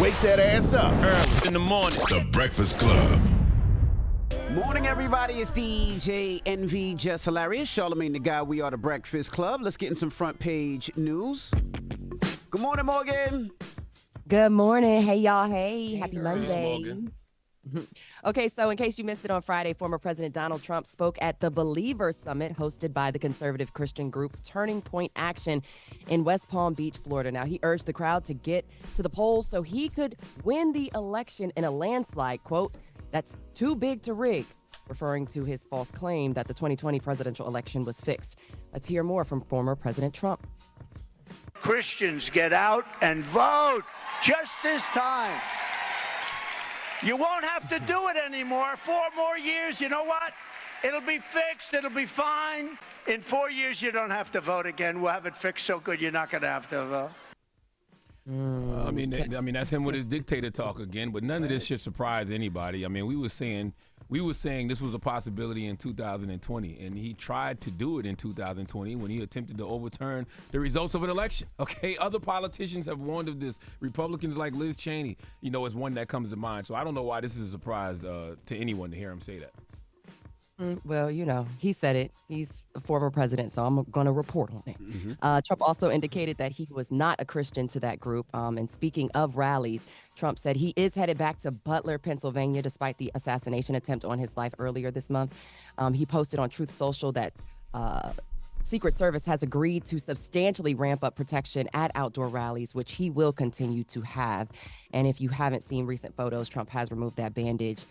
Wake that ass up. Early in the morning. The Breakfast Club. Morning, everybody. It's DJ NV, Jess Hilarious, Charlamagne the Guy. We are the Breakfast Club. Let's get in some front page news. Good morning, Morgan. Good morning. Hey, y'all. Hey, happy girl. Monday. Okay, so in case you missed it on Friday, former President Donald Trump spoke at the Believer Summit hosted by the conservative Christian group Turning Point Action in West Palm Beach, Florida. Now, he urged the crowd to get to the polls so he could win the election in a landslide, quote, "That's too big to rig," referring to his false claim that the 2020 presidential election was fixed. Let's hear more from former President Trump. Christians, get out and vote just this time. You won't have to do it anymore. 4 more years, you know what? It'll be fixed. It'll be fine. In 4 years, you don't have to vote again. We'll have it fixed so good you're not going to have to vote. I mean, that's him with his dictator talk again. But none of this should surprise anybody. I mean, we were saying this was a possibility in 2020, and he tried to do it in 2020 when he attempted to overturn the results of an election. Okay, other politicians have warned of this. Republicans like Liz Cheney, is one that comes to mind. So I don't know why this is a surprise to anyone to hear him say that. Well, he said it. He's a former president, so I'm going to report on it. Mm-hmm. Trump also indicated that he was not a Christian to that group. And speaking of rallies, Trump said he is headed back to Butler, Pennsylvania, despite the assassination attempt on his life earlier this month. He posted on Truth Social that Secret Service has agreed to substantially ramp up protection at outdoor rallies, which he will continue to have. And if you haven't seen recent photos, Trump has removed that bandage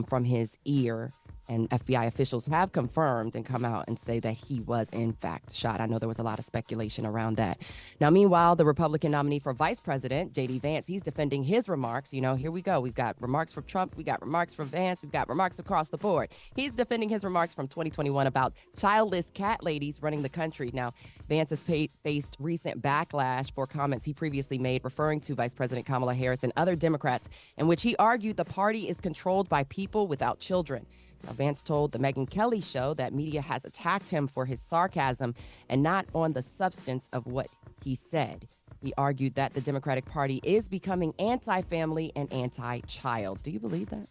from his ear, and FBI officials have confirmed and come out and say that he was in fact shot. I know there was a lot of speculation around that. Now, meanwhile, the Republican nominee for vice president, J.D. Vance, he's defending his remarks. Here we go. We've got remarks from Trump. We got remarks from Vance. We've got remarks across the board. He's defending his remarks from 2021 about childless cat ladies running the country. Now, Vance has faced recent backlash for comments he previously made referring to Vice President Kamala Harris and other Democrats, in which he argued the party is controlled by people without children. Now, Vance told the Megyn Kelly show that media has attacked him for his sarcasm and not on the substance of what he said. He argued that the Democratic Party is becoming anti-family and anti-child. Do you believe that?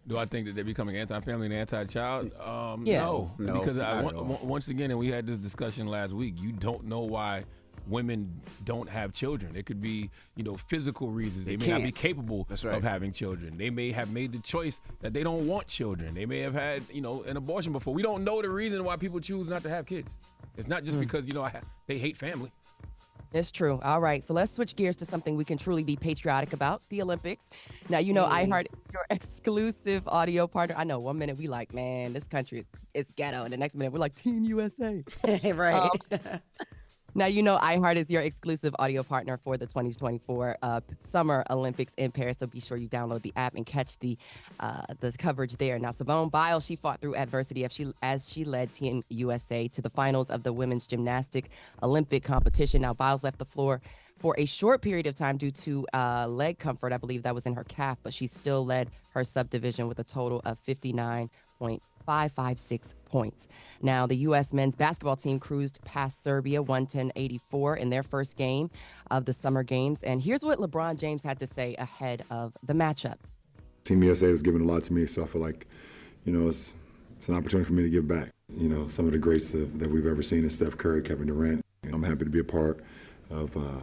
Do I think that they're becoming anti-family and anti-child? Yeah. No, because not at all. once again, and we had this discussion last week, you don't know why women don't have children. It could be, physical reasons. They may not be capable of having children. They may have made the choice that they don't want children. They may have had, an abortion before. We don't know the reason why people choose not to have kids. It's not just because, they hate family. It's true. All right. So let's switch gears to something we can truly be patriotic about, the Olympics. Now, iHeart is your exclusive audio partner. I know 1 minute we like, man, this country is ghetto. And the next minute we're like, Team USA. Right. Now, iHeart is your exclusive audio partner for the 2024 Summer Olympics in Paris. So be sure you download the app and catch the coverage there. Now, Simone Biles, she fought through adversity as she led Team USA to the finals of the women's gymnastic Olympic competition. Now, Biles left the floor for a short period of time due to leg comfort. I believe that was in her calf, but she still led her subdivision with a total of 59.556 points. Now, the U.S. men's basketball team cruised past Serbia 110-84 in their first game of the Summer Games. And here's what LeBron James had to say ahead of the matchup. Team USA was giving a lot to me, so I feel like, it's an opportunity for me to give back. Some of the greats that we've ever seen is Steph Curry, Kevin Durant. I'm happy to be a part of, the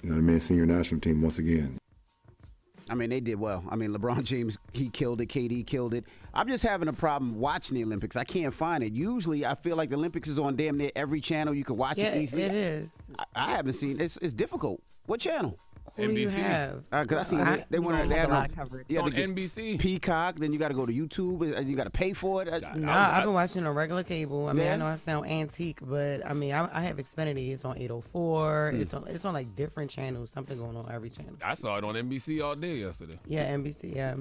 men's senior national team once again. I mean, they did well. I mean, LeBron James, he killed it. KD killed it. I'm just having a problem watching the Olympics. I can't find it. Usually, I feel like the Olympics is on damn near every channel. You can watch it easily. It is. I haven't seen it. It's difficult. What channel? Who do you have? Because I seen they had a lot of coverage. It's on NBC. Peacock. Then you got to go to YouTube. And you got to pay for it. I've been watching a regular cable. I mean, I know I sound antique, but I mean, I have Xfinity. It's on 804. It's on like different channels. Something going on every channel. I saw it on NBC all day yesterday. Yeah, NBC. Yeah.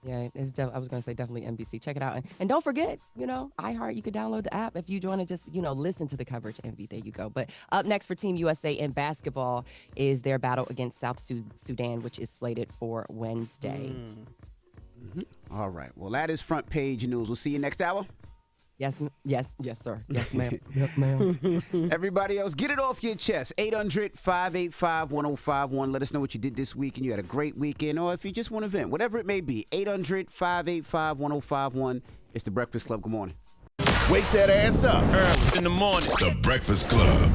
Yeah, I was going to say definitely NBC. Check it out. And don't forget, iHeart, you can download the app if you want to just, listen to the coverage. Envy, there you go. But up next for Team USA in basketball is their battle against South Sudan, which is slated for Wednesday. All right. Well, that is front page news. We'll see you next hour. Yes, sir. Yes, ma'am. Yes, ma'am. Everybody else, get it off your chest. 800-585-1051. Let us know what you did this week and you had a great weekend, or if you just want to vent, whatever it may be. 800-585-1051. It's The Breakfast Club. Good morning. Wake that ass up. Early in the morning. The Breakfast Club.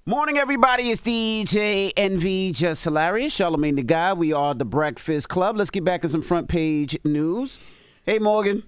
Morning, everybody. It's DJ NV, Jess Hilarious, Charlamagne the Guy. We are The Breakfast Club. Let's get back to some front page news. Hey, Morgan.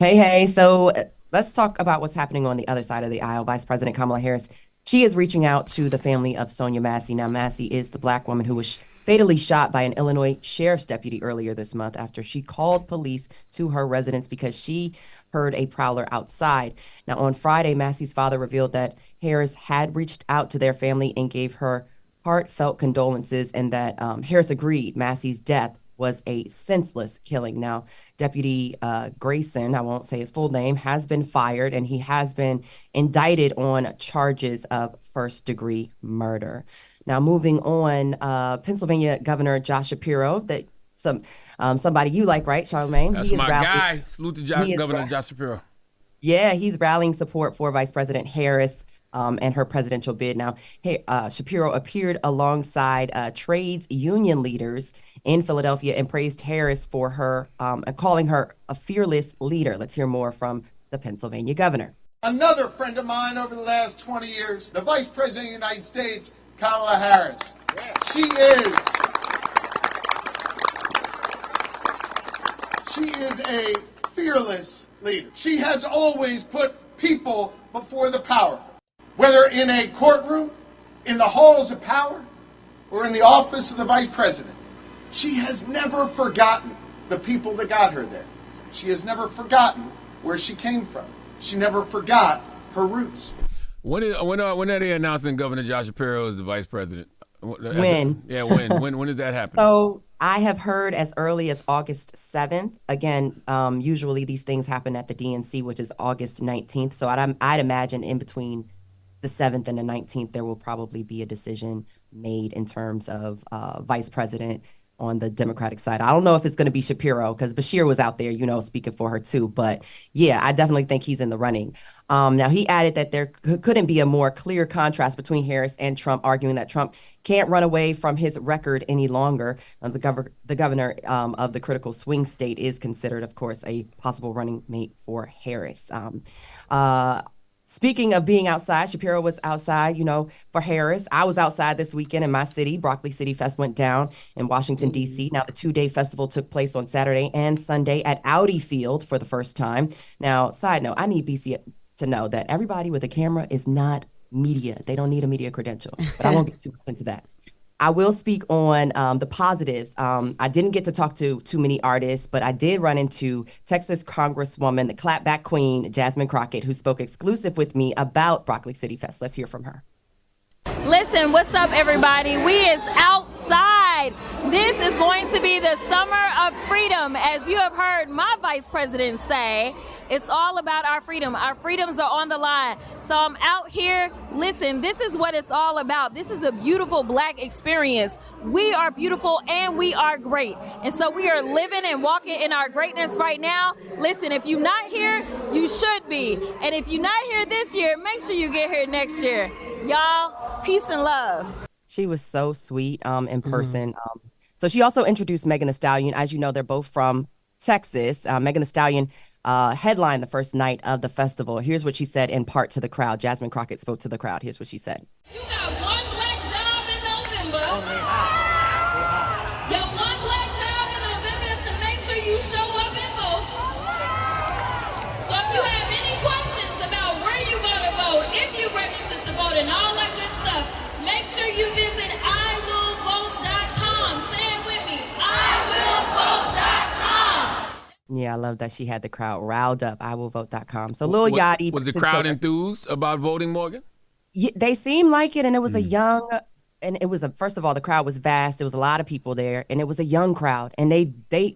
Hey. So let's talk about what's happening on the other side of the aisle. Vice President Kamala Harris, she is reaching out to the family of Sonia Massie. Now, Massie is the black woman who was fatally shot by an Illinois sheriff's deputy earlier this month after she called police to her residence because she heard a prowler outside. Now, on Friday, Massie's father revealed that Harris had reached out to their family and gave her heartfelt condolences, and that Harris agreed Massie's death was a senseless killing. Now, Deputy Grayson, I won't say his full name, has been fired, and he has been indicted on charges of first-degree murder. Now, moving on, Pennsylvania Governor Josh Shapiro, that somebody you like, right, Charlamagne? That's my guy. Salute to Governor Josh Shapiro. Yeah, he's rallying support for Vice President Harris and her presidential bid. Now, Shapiro appeared alongside trades union leaders in Philadelphia and praised Harris for her, calling her a fearless leader. Let's hear more from the Pennsylvania governor. Another friend of mine over the last 20 years, the Vice President of the United States, Kamala Harris. She is a fearless leader. She has always put people before the powerful. Whether in a courtroom, in the halls of power, or in the office of the vice president, she has never forgotten the people that got her there. She has never forgotten where she came from. She never forgot her roots. When are they announcing Governor Josh Shapiro as the vice president? When? Yeah, when did that happen? So I have heard as early as August 7th. Again, usually these things happen at the DNC, which is August 19th. So I'd imagine in between the 7th and the 19th, there will probably be a decision made in terms of vice president on the Democratic side. I don't know if it's going to be Shapiro because Bashir was out there, speaking for her too. But yeah, I definitely think he's in the running. Now, he added that there couldn't be a more clear contrast between Harris and Trump, arguing that Trump can't run away from his record any longer. The governor of the critical swing state is considered, of course, a possible running mate for Harris. Speaking of being outside, Shapiro was outside, for Harris. I was outside this weekend in my city. Brockley City Fest went down in Washington, D.C. Now, the two-day festival took place on Saturday and Sunday at Audi Field for the first time. Now, side note, I need BC to know that everybody with a camera is not media. They don't need a media credential, but I won't get too much into that. I will speak on the positives. I didn't get to talk to too many artists, but I did run into Texas Congresswoman, the clapback queen, Jasmine Crockett, who spoke exclusive with me about Brockley City Fest. Let's hear from her. Listen, what's up, everybody? We is outside. This is going to be the summer of freedom. As you have heard my vice president say, it's all about our freedom. Our freedoms are on the line. So I'm out here. Listen, this is what it's all about. This is a beautiful Black experience. We are beautiful and we are great. And so we are living and walking in our greatness right now. Listen, if you're not here, you should be. And if you're not here this year, make sure you get here next year. Y'all, peace and love. She was so sweet in person. So she also introduced Megan Thee Stallion. As you know, they're both from Texas. Megan Thee Stallion headlined the first night of the festival. Here's what she said in part to the crowd. Jasmine Crockett spoke to the crowd. Here's what she said. You got one black job in November. Your one black job in November is to make sure you show up and vote. So if you have any questions about where you go to vote, if you register to vote and all that good stuff, make sure you visit iwillvote.com. Say it with me, iwillvote.com. Yeah, I love that she had the crowd riled up, iwillvote.com. So Lil Yachty. Was the crowd enthused about voting, Morgan? Yeah, they seemed like it, and it was a young and it was first of all, the crowd was vast. There was a lot of people there, and it was a young crowd, and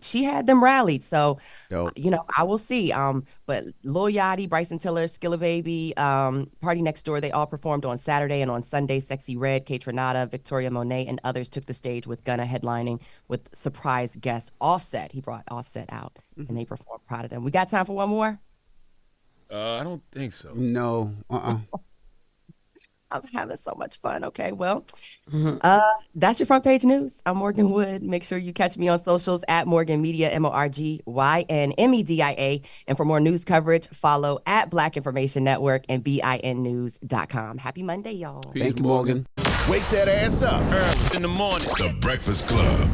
she had them rallied. So, I will see. But Lil Yachty, Bryson Tiller, Skilla Baby, Party Next Door, they all performed on Saturday, and on Sunday, Sexy Red, Kate Renata, Victoria Monet, and others took the stage with Gunna headlining with surprise guest Offset. He brought Offset out, and they performed Proud of Them. We got time for one more? I don't think so. No. I'm having so much fun. Okay, well, that's your front page news. I'm Morgan Wood. Make sure you catch me on socials at Morgan Media, MorgynMedia. And for more news coverage, follow at Black Information Network and BINnews.com. Happy Monday, y'all. Thank you, Morgan. Wake that ass up. Early in the morning. The Breakfast Club.